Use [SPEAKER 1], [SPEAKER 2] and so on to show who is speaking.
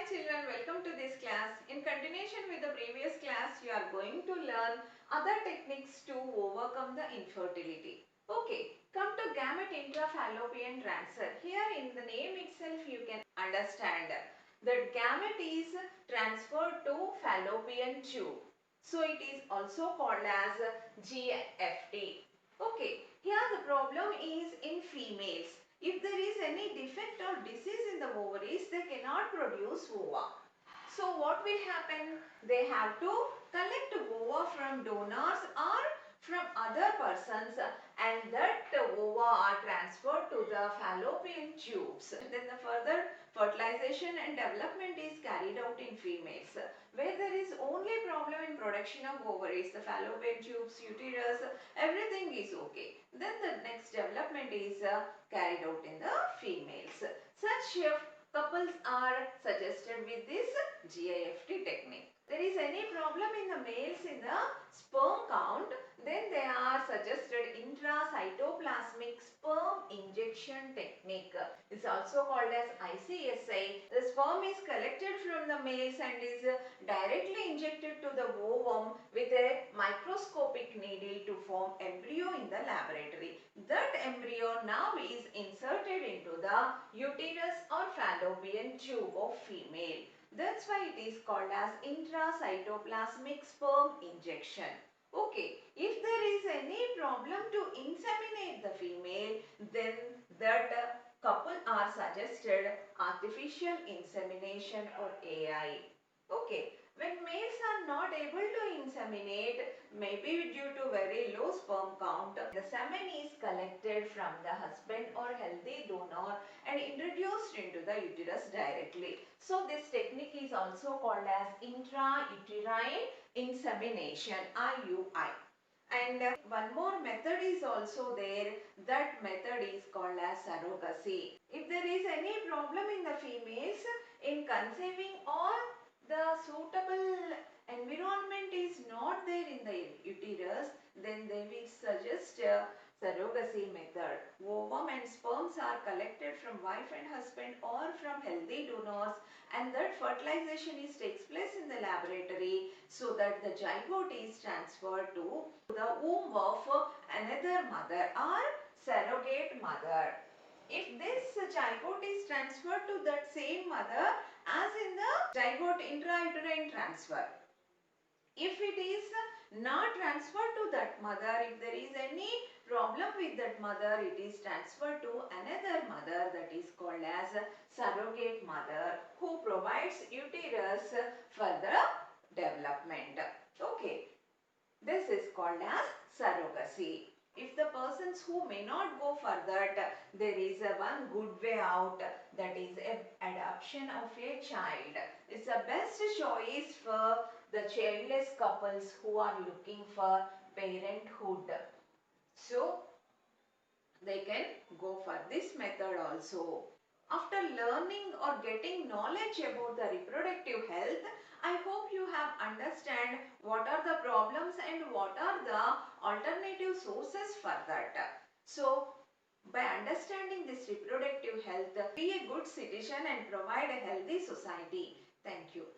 [SPEAKER 1] children, welcome to this class. In continuation with the previous class, you are going to learn other techniques to overcome the infertility. Okay, come to gamete intrafallopian transfer. Here in the name itself you can understand that gamete is transferred to fallopian tube. So it is also called as GFT. Okay, here the problem is in females. If there is any defect or disease in the ovaries, they cannot produce ova. So what will happen? They have to collect ova from donors or from other persons, and that ova are transferred to the fallopian tubes. Then the further fertilization and development is carried out in females. Where there is only problem in production of ovaries, the fallopian tubes, uterus, everything is okay. Then the next development is carried out in the females. Such couples are suggested with this GIFT technique. There is any problem in the males in the sperm count, then they are suggested intracytoplasmic sperm injection technique. It's also called as ICSI. The sperm is collected from the males and is directly injected to the ovum with a microscopic needle to form embryo in the laboratory. That embryo now is inserted into the uterus or fallopian tube of female. That's why it is called as intracytoplasmic sperm injection. Okay, if there is any problem to inseminate the female, then that couple are suggested artificial insemination or AI. Okay, when males are not able to inseminate, maybe due to very low sperm count, the semen is collected from the husband or healthy donor and introduced into the uterus directly. So this technique is also called as intrauterine insemination, IUI. And one more method is also there. That method is called as surrogacy. If there is any problem in the females in conceiving or the suitable environment is not there in the uterus, then they will suggest surrogacy method. Ovum and sperms are collected from wife and husband or from healthy donors, and that fertilization takes place in the laboratory so that the zygote is transferred to the womb of another mother or surrogate mother. If this zygote is transferred to that same mother as in the zygote intrauterine transfer, if it is not transferred to that mother, if there is any problem with that mother, it is transferred to another mother, that is called as surrogate mother, who provides uterus for the development. Okay, this is called as surrogacy. If the persons who may not go for that, there is one good way out, that is adoption of a child. It's the best choice for the childless couples who are looking for parenthood. So they can go for this method also. After learning or getting knowledge about the reproductive health, I hope you have understand what are the problems and what are the alternative sources for that. So by understanding this reproductive health, be a good citizen and provide a healthy society. Thank you.